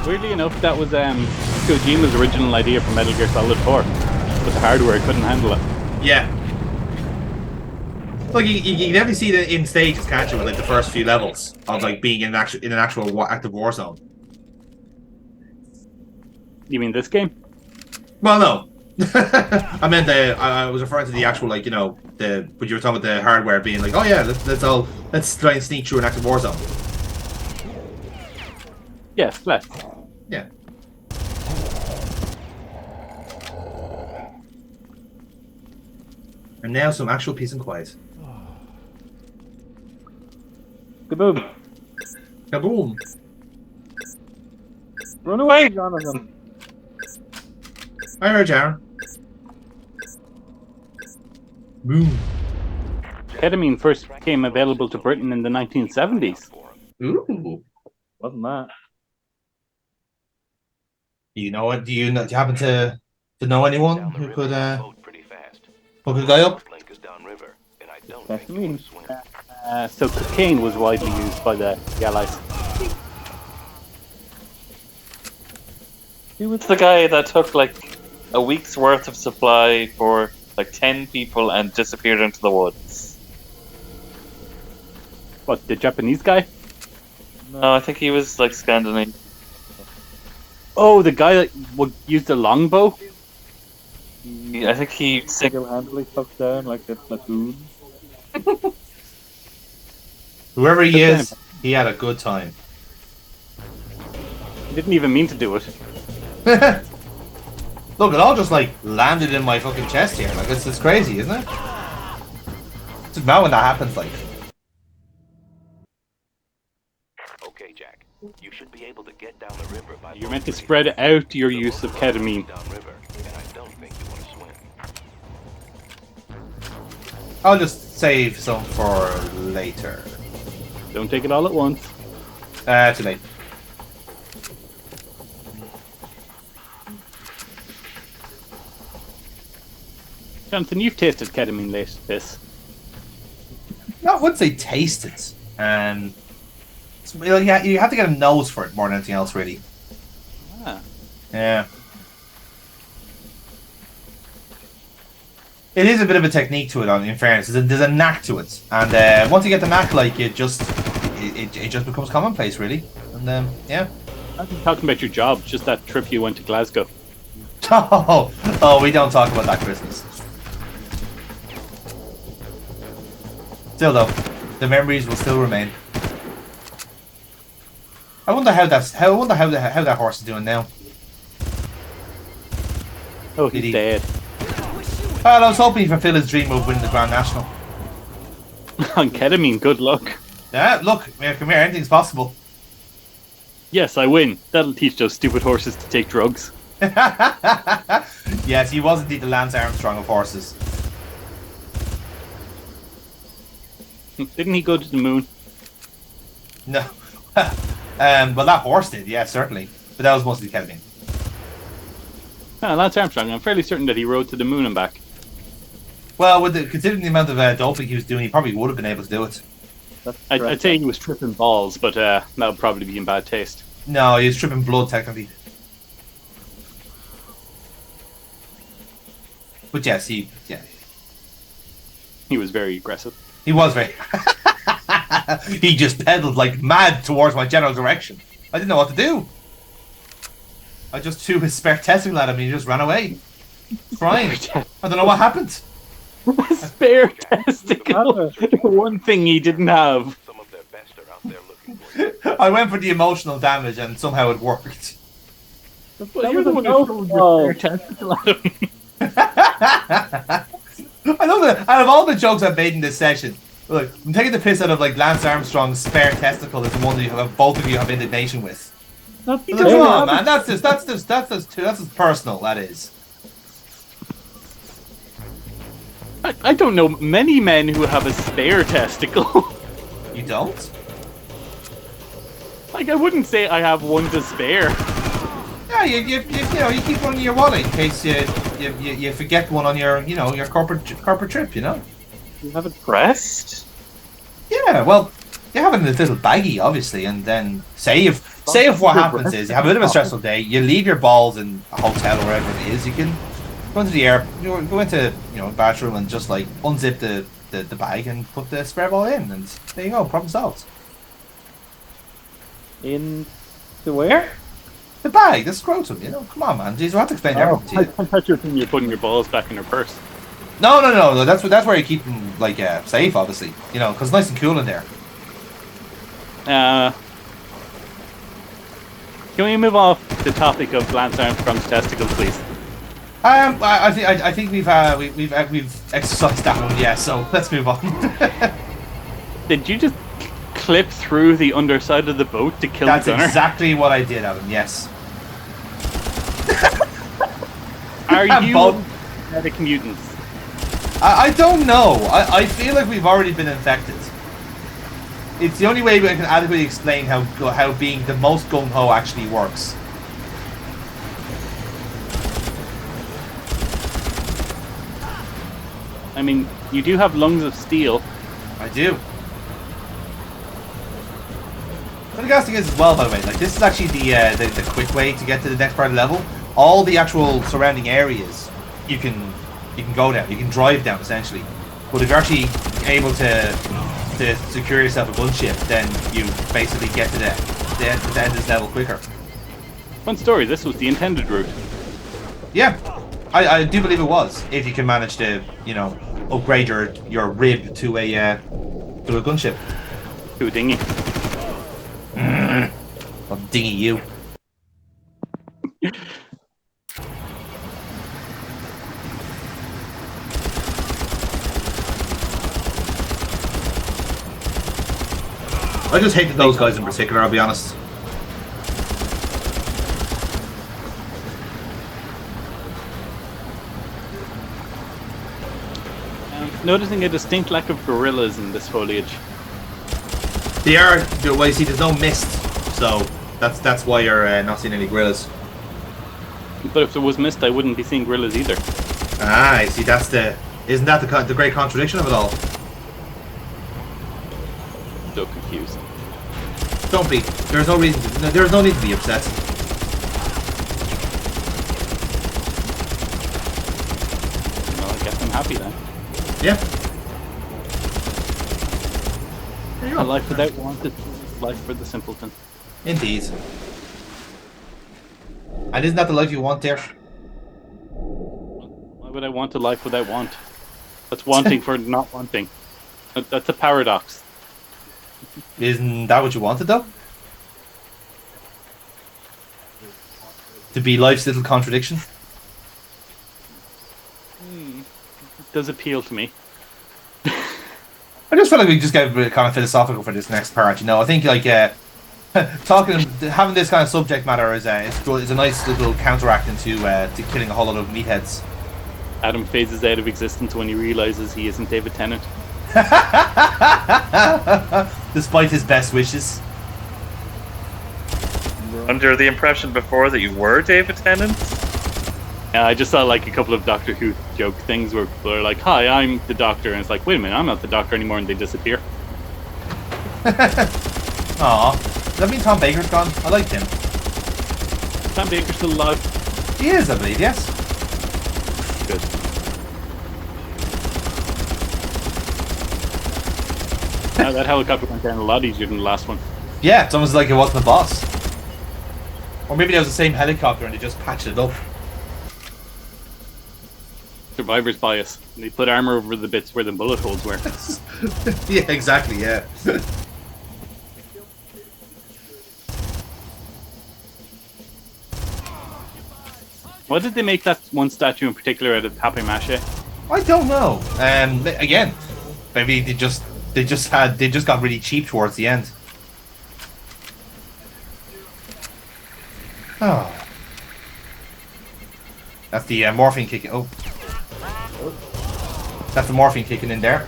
Weirdly enough, that was Kojima's original idea for Metal Gear Solid 4, but the hardware couldn't handle it. Yeah. Like you definitely see it in stages, can't you? With like the first few levels of like being in an actual active war zone. You mean this game? Well, no. I meant I was referring to the actual when you were talking about the hardware being like, oh yeah, let's try and sneak through an active war zone. Yes, less. Yeah. And now some actual peace and quiet. Kaboom! Kaboom! Run away, Jonathan! Hi, Aaron. Boom. Ketamine first became available to Britain in the 1970s. Ooh. Wasn't that? You know what? Do you happen to know anyone who could hook a guy up? Ketamine. So cocaine was widely used by the Allies. He was the guy that took like a week's worth of supply for like 10 people and disappeared into the woods. What, the Japanese guy? No, I think he was like Scandinavian. Oh, the guy that would use the longbow? I think he Single-handedly took down like a platoon. Whoever he is, he had a good time. He didn't even mean to do it. Look, it all just like landed in my fucking chest here. Like it's crazy, isn't it? It's just now when that happens, like. Okay, Jack. You should be able to get down the river by. You're meant to spread out your use of ketamine. Downriver, and I don't think you want to swim. I'll just save some for later. Don't take it all at once. Too late. Jonathan, you've tasted ketamine late this. No, I wouldn't say taste it. You have to get a nose for it more than anything else, really. Ah. Yeah. It is a bit of a technique to it, in fairness. There's a knack to it. And once you get the knack, like, it just becomes commonplace, really. And, yeah. I'm talking about your job, just that trip you went to Glasgow. Oh, we don't talk about that Christmas. Still, though, the memories will still remain. I wonder how that horse is doing now. Oh, he's dead. Well, I was hoping he fulfilled his dream of winning the Grand National. On ketamine, good luck. Yeah, look, come here, anything's possible. Yes, I win. That'll teach those stupid horses to take drugs. Yes, he was indeed the Lance Armstrong of horses. Didn't he go to the moon? No. Well, that horse did, yeah, certainly. But that was mostly ketamine. Lance Armstrong, I'm fairly certain that he rode to the moon and back. Well, considering the amount of doping he was doing, he probably would have been able to do it. I'd say he was tripping balls, but that would probably be in bad taste. No, he was tripping blood, technically. But yes, he was very aggressive. He was very... He just pedaled like mad towards my general direction. I didn't know what to do. I just threw his spare testicle at him and he just ran away. Crying. I don't know what happened. Spare testicle. The one thing he didn't have. Some of their best are out there looking for you. I went for the emotional damage and somehow it worked. Well, you're the one who threw your spare testicle at him. I know that out of all the jokes I've made in this session, look, I'm taking the piss out of like Lance Armstrong's spare testicle is the one that both of you have indignation with. Come on, man, that's just personal. That is. I don't know many men who have a spare testicle. You don't? Like, I wouldn't say I have one to spare. Yeah, you keep one in your wallet in case you forget one on your your corporate trip. You know. You have it pressed? Yeah, well, You have it in this little baggie, obviously, and then say if what happens is you have a bit of a stressful day, you leave your balls in a hotel or wherever it is, you can go into the air, go into bathroom and just like unzip the bag and put the spare ball in, and there you go, problem solved. In the where? The bag, the scrotum, come on, man, jeez, we have to explain everything to you. I thought you were thinking you're putting your balls back in your purse. No, that's where you keep them like safe, obviously, because it's nice and cool in there. Can we move off the topic of Lance Armstrong's testicles, please? I think we've exercised that one, yeah. So let's move on. Did you just clip through the underside of the boat to kill the gunner? That's exactly what I did, Alan. Yes. Are you genetic mutants? I don't know. I feel like we've already been infected. It's the only way we can adequately explain how being the most gung-ho actually works. I mean, you do have lungs of steel. I do. But the gas thing is as well, by the way, like this is actually the quick way to get to the next part of the level. All the actual surrounding areas you can go down, you can drive down essentially. But if you're actually able to secure yourself a gunship, then you basically get to the end of this level quicker. Fun story, this was the intended route. Yeah, I do believe it was. If you can manage to, upgrade your rib to a gunship. To a dinghy. I'll dinghy you. I just hated those guys in particular, I'll be honest. Noticing a distinct lack of gorillas in this foliage. They are. Well, you see, there's no mist, so that's why you're not seeing any gorillas. But if there was mist, I wouldn't be seeing gorillas either. Ah, I see. Isn't that the great contradiction of it all? So confused. Don't be. There's no reason. There's no need to be upset. Well, I guess I'm happy then. Yeah. There you A go. life without want is life for the simpleton. Indeed. And isn't that the life you want there? Why would I want a life without want? That's wanting for not wanting. That's a paradox. Isn't that what you wanted, though? To be life's little contradiction? Does appeal to me. I just feel like we just get a bit kind of philosophical for this next part, I think, like, having this kind of subject matter is a nice little counteracting to killing a whole lot of meatheads. Adam phases out of existence when he realizes he isn't David Tennant. Despite his best wishes. Under the impression before that you were David Tennant? Yeah, I just saw like a couple of Doctor Who joke things where people are like, "Hi, I'm the Doctor," and it's like, "Wait a minute, I'm not the Doctor anymore," and they disappear. Aw, does that mean Tom Baker's gone? I liked him. Tom Baker's still alive. He is, I believe, yes. Good. That helicopter went down a lot easier than the last one. Yeah, it's almost like it wasn't the boss. Or maybe it was the same helicopter and they just patched it up. Survivor's bias. They put armor over the bits where the bullet holes were. Yeah, exactly, yeah. Why did they make that one statue in particular out of papier-mâché? I don't know. Again, maybe they just got really cheap towards the end. Oh. That's the morphine kicking. Oh. That's the morphine kicking in there.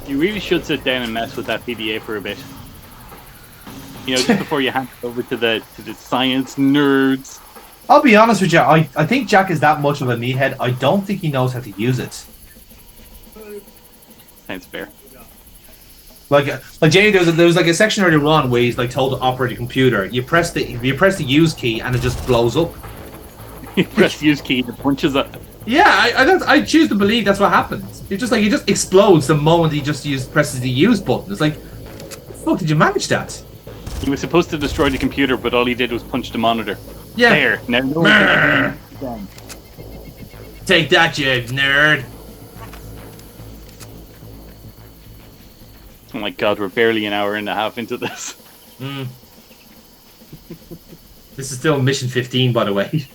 You really should sit down and mess with that PDA for a bit. Just before you hand it over to the science nerds. I'll be honest with you, I think Jack is that much of a meathead, I don't think he knows how to use it. Sounds fair. Like Jamie, there was like a section earlier on where he's like told to operate a computer. You press the use key and it just blows up. You press use key, it punches it. Yeah, I choose to believe that's what happens. It just explodes the moment he presses the use button. It's like, fuck, did you manage that? He was supposed to destroy the computer, but all he did was punch the monitor. Yeah. There. Now no one can again. Take that, you nerd. Oh my god, we're barely an hour and a half into this. This is still mission 15, by the way.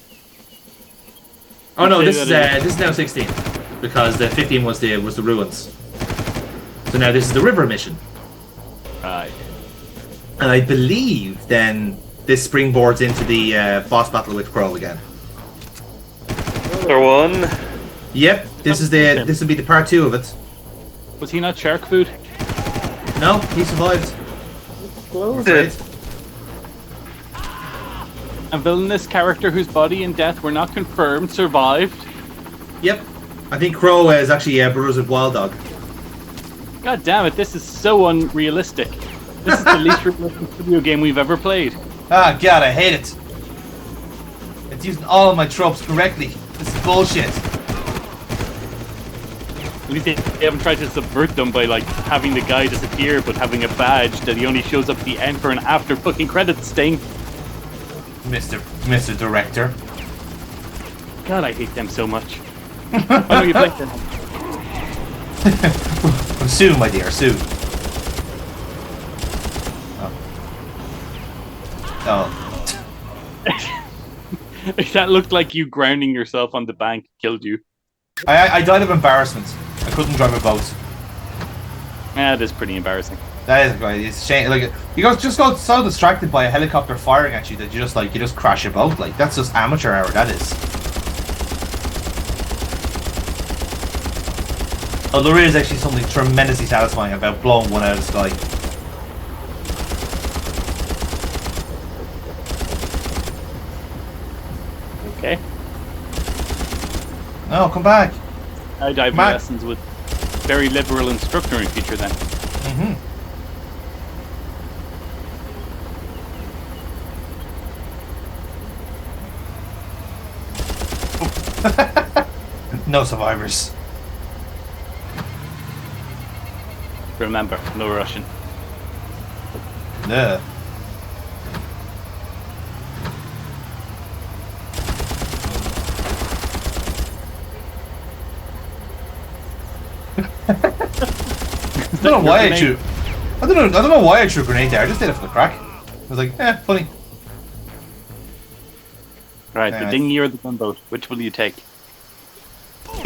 Oh no, this is now 16 because the 15 was the ruins. So now this is the river mission. Right. And I believe then this springboards into the boss battle with Crow again. Another one. Yep, this will be the part 2 of it. Was he not shark food? No, he survived. Did. A villainous character whose body and death were not confirmed survived. Yep, I think Crow is actually brothers with Wild Dog. God damn it, this is so unrealistic. This is the least realistic video game we've ever played. Ah, God, I hate it. It's using all of my tropes correctly. This is bullshit. At least they haven't tried to subvert them by like having the guy disappear but having a badge that he only shows up at the end for an after fucking credits thing. Mr. Director. God, I hate them so much. Why don't you play them? Sue, my dear, Sue. Oh. That looked like you grounding yourself on the bank killed you. I died of embarrassment. I couldn't drive a boat. Yeah, it is pretty embarrassing. That is great. It's a shame. Like you just got so distracted by a helicopter firing at you that you just crash your boat. Like that's just amateur hour. That is. Oh, there is actually something tremendously satisfying about blowing one out of the sky. Okay. No, come back. I diving lessons with very liberal instructor in future then. No survivors. Remember, no Russian. Yeah. I don't know why I threw. I don't know why I threw a grenade there. I just did it for the crack. I was like, funny. Right, the dinghy or the gunboat? Which will you take?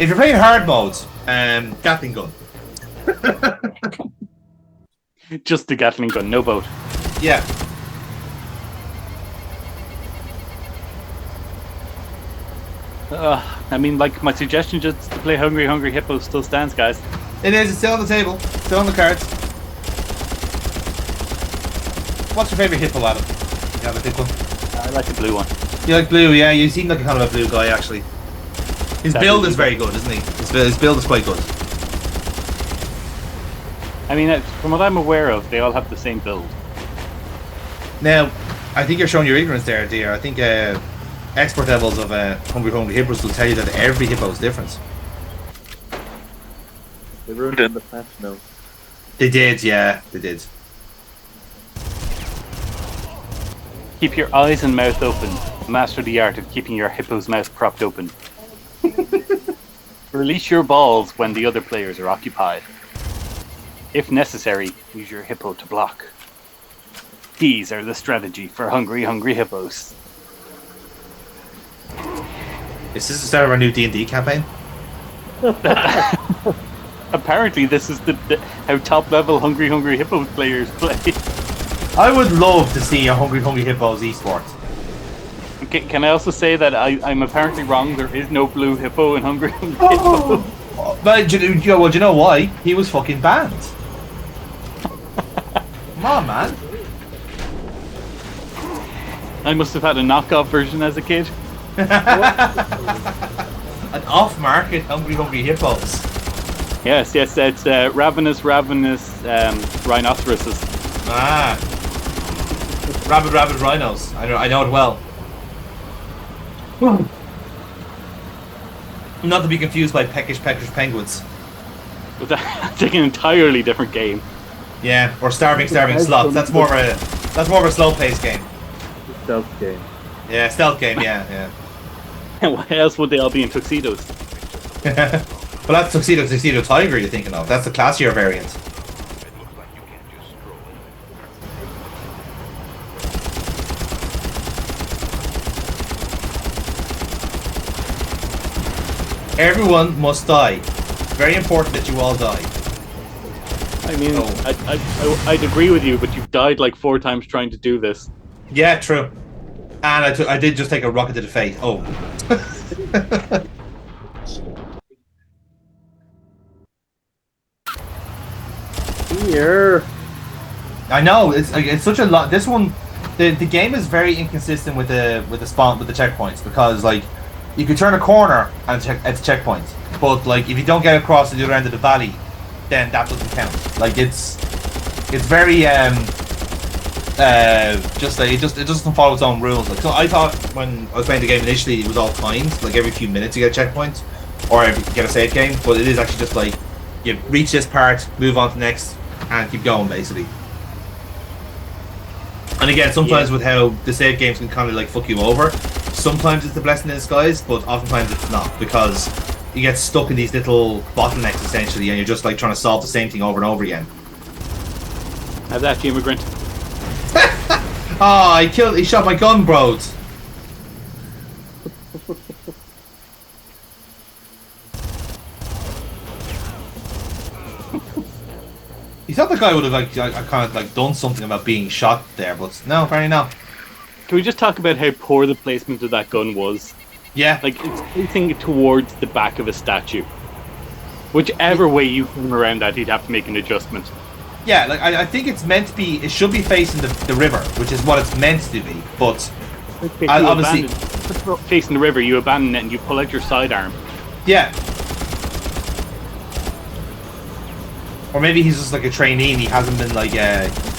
If you're playing hard modes, Gatling gun. Just the Gatling gun, no boat. Yeah. I mean, like, my suggestion just to play Hungry Hungry Hippo still stands, guys. It is. It's still on the table. Still on the cards. What's your favorite hippo, Adam? You have a pick one? I like the blue one. You like blue, yeah. You seem like a kind of a blue guy, actually. His build is very good, isn't he? His build is quite good. I mean, from what I'm aware of, they all have the same build. Now, I think you're showing your ignorance there, dear. I think expert levels of Hungry Hungry Hippos will tell you that every hippo is different. They ruined it in the patch notes. They did, yeah, they did. Keep your eyes and mouth open. Master the art of keeping your hippo's mouth propped open. Release your balls when the other players are occupied. If necessary, use your hippo to block. These are the strategy for Hungry Hungry Hippos. Is this the start of our new D&D campaign? Apparently, this is how top-level Hungry Hungry Hippos players play. I would love to see a Hungry Hungry Hippos esports. Okay, can I also say that I'm apparently wrong? There is no blue hippo in Hungry Hungry Hippo. But do you know why? He was fucking banned. Come on, man. I must have had a knockoff version as a kid. An off-market Hungry Hungry Hippos. Yes, it's ravenous rhinoceroses. Ah. Rabid rhinos. I know it well. Not to be confused by peckish penguins. But that's like an entirely different game. Yeah, or starving sloths. That's more of a slow-paced game. Stealth game. Yeah, stealth game. Yeah. Why else would they all be in tuxedos? Well, that's tuxedo tiger you're thinking of. That's the classier variant. It looks like you can't just stroll in. Everyone must die. Very important that you all die. I mean, Oh. I'd agree with you, but you've died like 4 times trying to do this. Yeah, true. And I did just take a rocket to the face. Oh. Here. I know it's such a lot. This one, the game is very inconsistent with the checkpoints because like you could turn a corner and it's a checkpoint, but like if you don't get across to the other end of the valley, then that doesn't count. Like it's very just like it doesn't follow its own rules. Like so, I thought when I was playing the game initially, it was all timed, like every few minutes you get a checkpoint or you get a save game, but it is actually just like you reach this part, move on to the next, and keep going basically. And again, sometimes with how the save games can kind of like fuck you over, sometimes it's a blessing in disguise, but oftentimes it's not because you get stuck in these little bottlenecks essentially, and you're just like trying to solve the same thing over and over again. How's that, you immigrant? Oh, he shot my gun, bros. You thought the guy would have like kind of like done something about being shot there, but no, apparently not. Can we just talk about how poor the placement of that gun was? Yeah, Like, it's facing towards the back of a statue. Whichever way you come around that, you'd have to make an adjustment. yeah. Like I think it's meant to be. It should be facing the river, which is what it's meant to be. But Okay, I'll you obviously- facing the river, you abandon it and you pull out your sidearm. yeah. Or maybe he's just like a trainee and he hasn't been like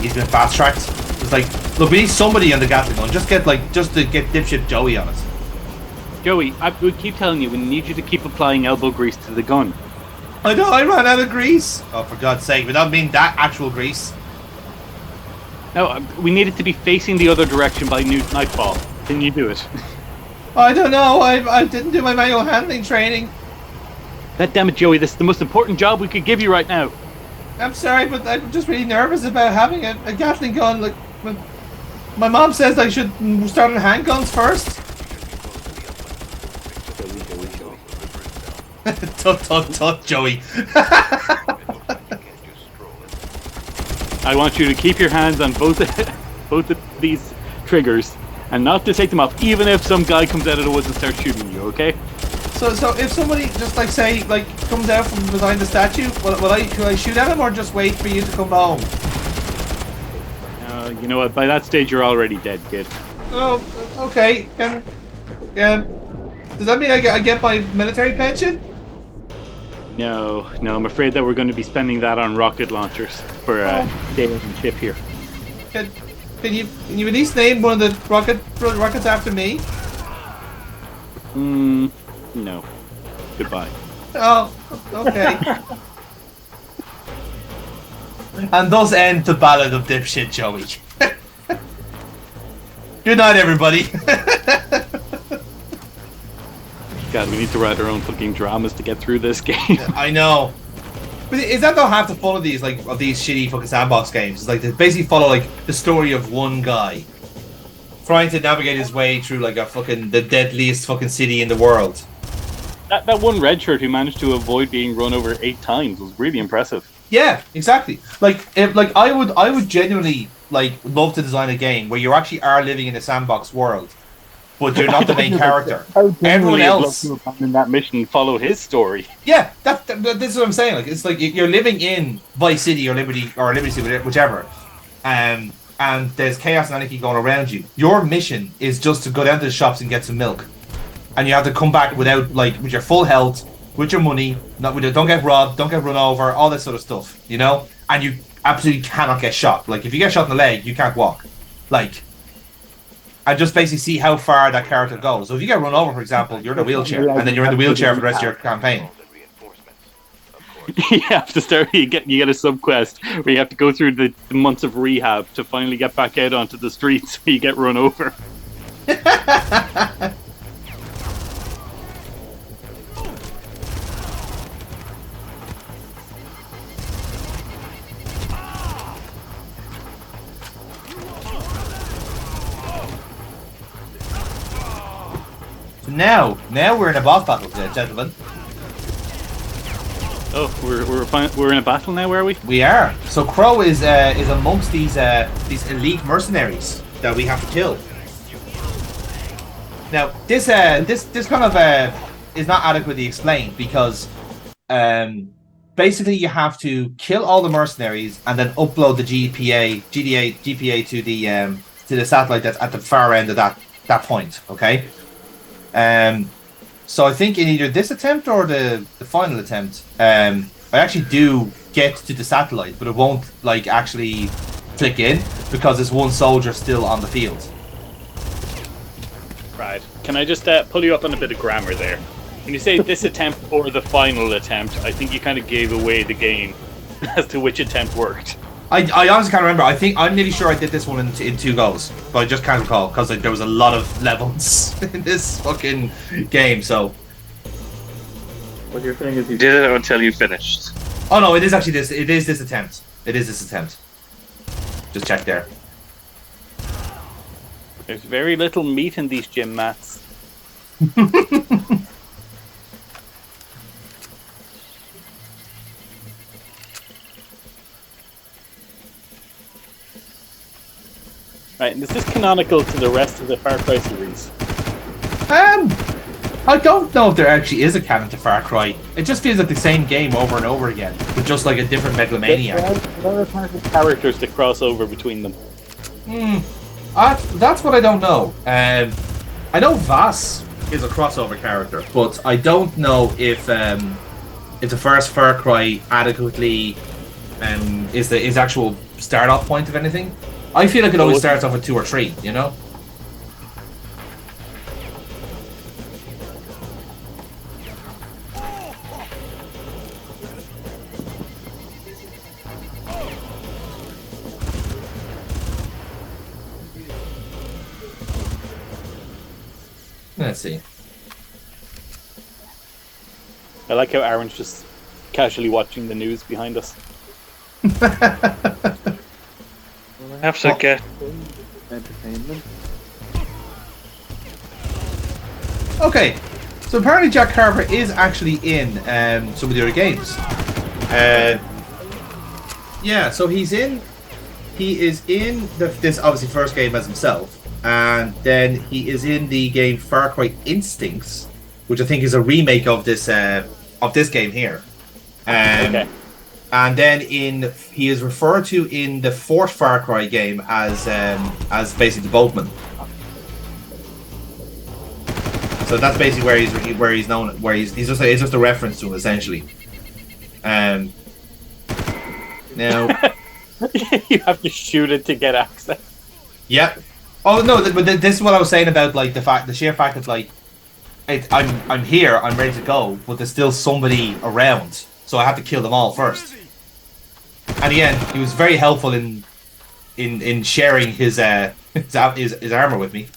he's been fast tracked. It's like, look, we need somebody on the Gatling gun. Just to get dipshit Joey on it. Joey, I would keep telling you, we need you to keep applying elbow grease to the gun. I know, I ran out of grease. Oh, for God's sake, without being that actual grease. No, we need it to be facing the other direction by nightfall. Can you do it? I don't know. I didn't do my manual handling training. God damn it, Joey, this is the most important job we could give you right now. I'm sorry, but I'm just really nervous about having a Gatling gun. Like, my mom says I should start on handguns first. Tut, Joey. I want you to keep your hands on both of these triggers and not to take them off, even if some guy comes out of the woods and starts shooting you, okay? So if somebody just like say like comes out from behind the statue, could I shoot at him or just wait for you to come home? You know what? By that stage, you're already dead, kid. Oh, okay. Does that mean I get my military pension? No, I'm afraid that we're going to be spending that on rocket launchers for day and ship here. Can you at least name one of the rockets after me? No. Goodbye. Oh, okay. And thus end the Ballad of Dipshit Joey. Good night, everybody. God, we need to write our own fucking dramas to get through this game. I know. But is that though half the fun of these shitty fucking sandbox games? It's like they basically follow like the story of one guy trying to navigate his way through like the deadliest fucking city in the world. That one red shirt who managed to avoid being run over 8 times was really impressive. Yeah, exactly. I would genuinely love to design a game where you actually are living in a sandbox world, but you're not the main character. Everyone else to abandon that mission and follow his story. Yeah, this is what I'm saying. Like it's like you're living in Vice City or Liberty City, whichever, and there's chaos and anarchy going around you. Your mission is just to go down to the shops and get some milk, and you have to come back with your full health, with your money, don't get robbed, don't get run over, all that sort of stuff, you know? And you absolutely cannot get shot. Like, if you get shot in the leg, you can't walk. Like, and just basically see how far that character goes. So if you get run over, for example, you're in a wheelchair, and then you're in the wheelchair for the rest of your campaign. You have to start. You get a subquest where you have to go through the months of rehab to finally get back out onto the streets where you get run over. So now we're in a boss battle, gentlemen. Oh, we're in a battle now, are we? We are. So Crow is amongst these elite mercenaries that we have to kill. Now this kind of is not adequately explained because basically you have to kill all the mercenaries and then upload the GPA to the satellite that's at the far end of that point. Okay. So I think in either this attempt or the final attempt, I actually do get to the satellite, but it won't like actually click in because there's one soldier still on the field. Right. Can I just pull you up on a bit of grammar there? When you say this attempt or the final attempt, I think you kind of gave away the game as to which attempt worked. I honestly can't remember. I'm nearly sure I did this one in 2 goes, but I just can't recall because there was a lot of levels in this fucking game. So What you're saying is You did it until you finished. oh no, it is actually this. It is this attempt. It is this attempt. Just check there. There's very little meat in these gym mats. Right, and is this canonical to the rest of the Far Cry series? I don't know if there actually is a canon to Far Cry. It just feels like the same game over and over again, with just like a different megalomaniac. There are characters that cross over between them. That's what I don't know. I know Vass is a crossover character, but I don't know if the first Far Cry adequately is actual start off point of anything. I feel like it always starts off with 2 or 3, you know? Let's see. I like how Aaron's just casually watching the news behind us. I have to get. entertainment. Okay, so apparently Jack Harper is actually in some of the other games. Yeah, so he is in this obviously first game as himself, and then he is in the game Far Cry Instincts, which I think is a remake of this game here. Okay. And then he is referred to in the 4th Far Cry game as basically the boatman. So that's basically where he's known, where he's just it's just a reference to him essentially. Now You have to shoot it to get access. Yep. Oh no, but this is what I was saying about like the sheer fact that like I'm here, I'm ready to go, but there's still somebody around, so I have to kill them all first. And again, he was very helpful in sharing his armor with me.